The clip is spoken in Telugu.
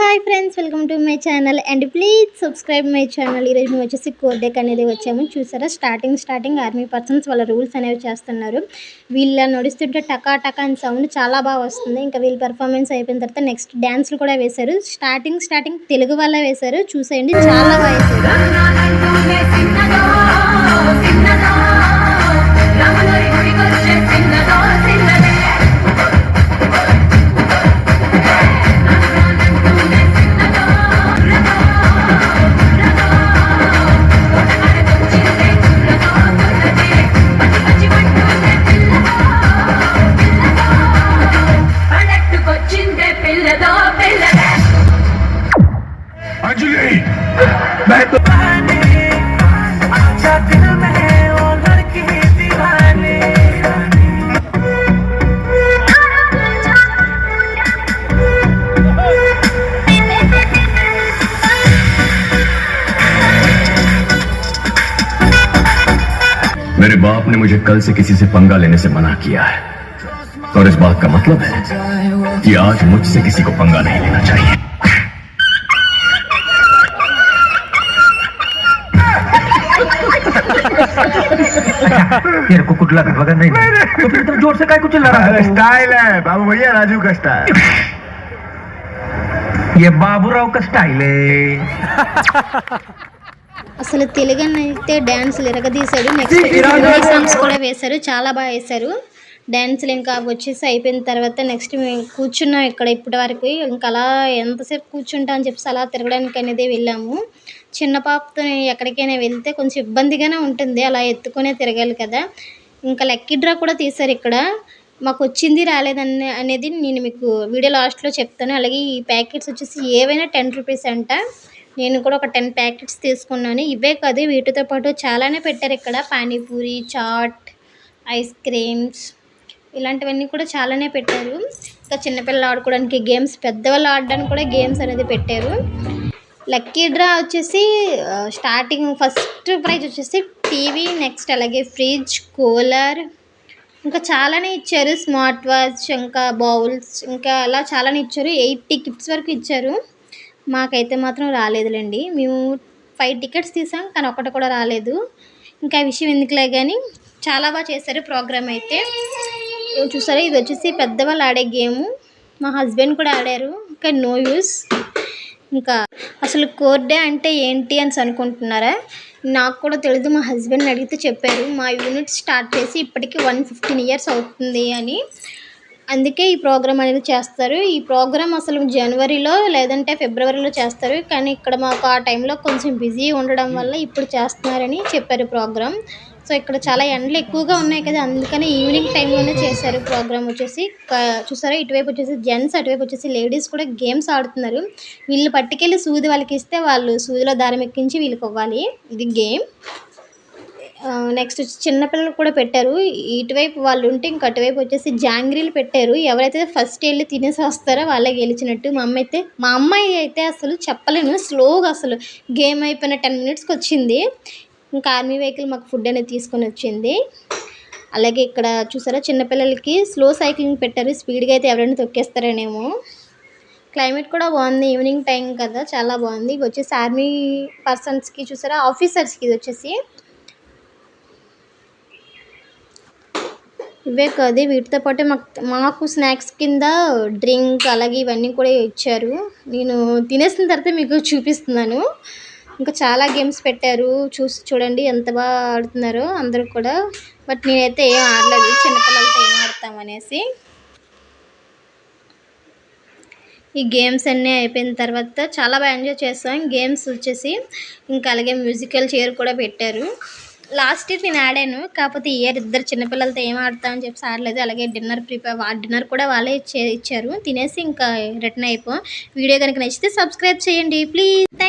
Hi friends, welcome to my channel and please subscribe my channel. ఈరోజు మేము వచ్చేసి కోర్ డేక్ అనేది వచ్చాము. చూసారా, స్టార్టింగ్ ఆర్మీ పర్సన్స్ వాళ్ళ రూల్స్ అనేవి చేస్తున్నారు. వీళ్ళ నడుస్తుంటే టకా టకా అని సౌండ్ చాలా బాగా వస్తుంది. ఇంకా వీళ్ళ పెర్ఫార్మెన్స్ అయిపోయిన తర్వాత నెక్స్ట్ డ్యాన్స్లు కూడా వేశారు. స్టార్టింగ్ తెలుగు వాళ్ళే వేశారు. చూసేయండి, చాలా బాగా వేశారు. मेरे बाप ने मुझे कल से किसी से पंगा लेने से मना किया है और इस बात का मतलब है कि आज मुझसे किसी को पंगा नहीं लेना चाहिए. तेरे को कुछ लगा वगैरह नहीं तो फिर तुम जोर से काय कुछ चिल्ला रहा है? स्टाइल है बाबू भैया, राजू का स्टाइल. ये बाबूराव का स्टाइल है. అసలు తెలుగుని అయితే డ్యాన్స్లు ఎరగదీశాడు. నెక్స్ట్ సాంగ్స్ కూడా వేశారు, చాలా బాగా వేశారు డ్యాన్స్లు. ఇంకా వచ్చేసి అయిపోయిన తర్వాత నెక్స్ట్ మేము కూర్చున్నాం ఇక్కడ ఇప్పటి వరకు. ఇంకా అలా ఎంతసేపు కూర్చుంటా అని చెప్పేసి అలా తిరగడానికి అనేది వెళ్ళాము. చిన్న పాపతో ఎక్కడికైనా వెళ్తే కొంచెం ఇబ్బందిగానే ఉంటుంది, అలా ఎత్తుకునే తిరగాలి కదా. ఇంకా లక్కీ డ్రా కూడా తీశారు ఇక్కడ. మాకు వచ్చింది రాలేదని అనేది నేను మీకు వీడియో లాస్ట్లో చెప్తాను. అలాగే ఈ ప్యాకెట్స్ వచ్చేసి ఏవైనా 10 రూపీస్ అంట. నేను కూడా ఒక 10 ప్యాకెట్స్ తీసుకున్నాను. ఇవే కాదు, వీటితో పాటు చాలానే పెట్టారు ఇక్కడ. పానీపూరి, చాట్, ఐస్ క్రీమ్స్ ఇలాంటివన్నీ కూడా చాలానే పెట్టారు. ఇంకా చిన్నపిల్లలు ఆడుకోవడానికి గేమ్స్, పెద్దవాళ్ళు ఆడడానికి కూడా గేమ్స్ అనేది పెట్టారు. లక్కీ డ్రా వచ్చేసి స్టార్టింగ్ ఫస్ట్ ప్రైజ్ వచ్చేసి టీవీ, నెక్స్ట్ అలాగే ఫ్రిడ్జ్, కూలర్, ఇంకా చాలానే ఇచ్చారు. స్మార్ట్ వాచ్, ఇంకా బౌల్స్, ఇంకా అలా చాలానే ఇచ్చారు. 80 గిఫ్ట్స్ వరకు ఇచ్చారు. మాకైతే మాత్రం రాలేదులేండి. మేము 5 టికెట్స్ తీసాం, కానీ ఒక్కటి కూడా రాలేదు. ఇంకా విషయం ఎందుకులే కానీ చాలా బాగా చేశారు ప్రోగ్రామ్ అయితే. చూసారా, ఇది వచ్చేసి పెద్దవాళ్ళు ఆడే గేము. మా హస్బెండ్ కూడా ఆడారు, కానీ నో యూస్. ఇంకా అసలు కోర్ డే అంటే ఏంటి అని అనుకుంటున్నారా? నాకు కూడా తెలియదు. మా హస్బెండ్ అడిగితే చెప్పారు. మా యూనిట్ స్టార్ట్ చేసి ఇప్పటికీ 115 ఇయర్స్ అవుతుంది అని. అందుకే ఈ ప్రోగ్రామ్ అనేది చేస్తారు. ఈ ప్రోగ్రామ్ అసలు జనవరిలో లేదంటే ఫిబ్రవరిలో చేస్తారు, కానీ ఇక్కడ మాకు ఆ టైంలో కొంచెం బిజీ ఉండడం వల్ల ఇప్పుడు చేస్తున్నారని చెప్పారు ప్రోగ్రామ్. సో ఇక్కడ చాలా ఎండలు ఎక్కువగా ఉన్నాయి కదా, అందుకని ఈవినింగ్ టైంలోనే చేశారు ప్రోగ్రామ్ వచ్చేసి. చూసారా, ఇటువైపు వచ్చేసి జెంట్స్, అటువైపు వచ్చేసి లేడీస్ కూడా గేమ్స్ ఆడుతున్నారు. వీళ్ళు పట్టుకెళ్ళి సూది వాళ్ళకి ఇస్తే వాళ్ళు సూదిలో దారం ఎక్కించి వీళ్ళకి ఇవ్వాలి. ఇది గేమ్. నెక్స్ట్ చిన్నపిల్లలు కూడా పెట్టారు. ఇటువైపు వాళ్ళు ఉంటే ఇంక అటువైపు వచ్చేసి జాంగ్రీలు పెట్టారు. ఎవరైతే ఫస్ట్ వెళ్ళి తినేసి వస్తారో వాళ్ళే గెలిచినట్టు. మా అమ్మాయి అయితే అసలు చెప్పలేను, స్లోగా అసలు గేమ్ అయిపోయిన 10 మినిట్స్కి వచ్చింది. ఇంకా ఆర్మీ వెహికల్ మాకు ఫుడ్ అనేది తీసుకొని వచ్చింది. అలాగే ఇక్కడ చూసారా, చిన్నపిల్లలకి స్లో సైక్లింగ్ పెట్టారు. స్పీడ్గా అయితే ఎవరైనా తొక్కేస్తారనేమో. క్లైమేట్ కూడా బాగుంది, ఈవినింగ్ టైం కదా, చాలా బాగుంది. ఇవి వచ్చేసి ఆర్మీ పర్సన్స్కి, చూసారా ఆఫీసర్స్కి ఇది వచ్చేసి. ఇవే కాదు, వీటితో పాటు మాకు స్నాక్స్ కింద డ్రింక్ అలాగే ఇవన్నీ కూడా ఇచ్చారు. నేను తినేసిన తర్వాత మీకు చూపిస్తున్నాను. ఇంకా చాలా గేమ్స్ పెట్టారు. చూడండి ఎంత బాగా ఆడుతున్నారో అందరూ కూడా. బట్ నేనైతే ఏం ఆడలేదు, చిన్నపిల్లలతో ఏం ఆడతామనేసి. ఈ గేమ్స్ అన్నీ అయిపోయిన తర్వాత చాలా బాగా ఎంజాయ్ చేస్తాం. గేమ్స్ వచ్చేసి ఇంకా అలాగే మ్యూజికల్ చైర్ కూడా పెట్టారు. లాస్ట్ ఇయర్ నేను ఆడాను, కాకపోతే ఈ ఇయర్ ఇద్దరు చిన్నపిల్లలతో ఏం ఆడతామని చెప్పి ఆడలేదు. అలాగే డిన్నర్ కూడా వాళ్ళే ఇచ్చారు. తినేసి ఇంకా రిటర్న్ అయిపోయాం. వీడియో కనుక నచ్చితే సబ్స్క్రైబ్ చేయండి ప్లీజ్. థ్యాంక్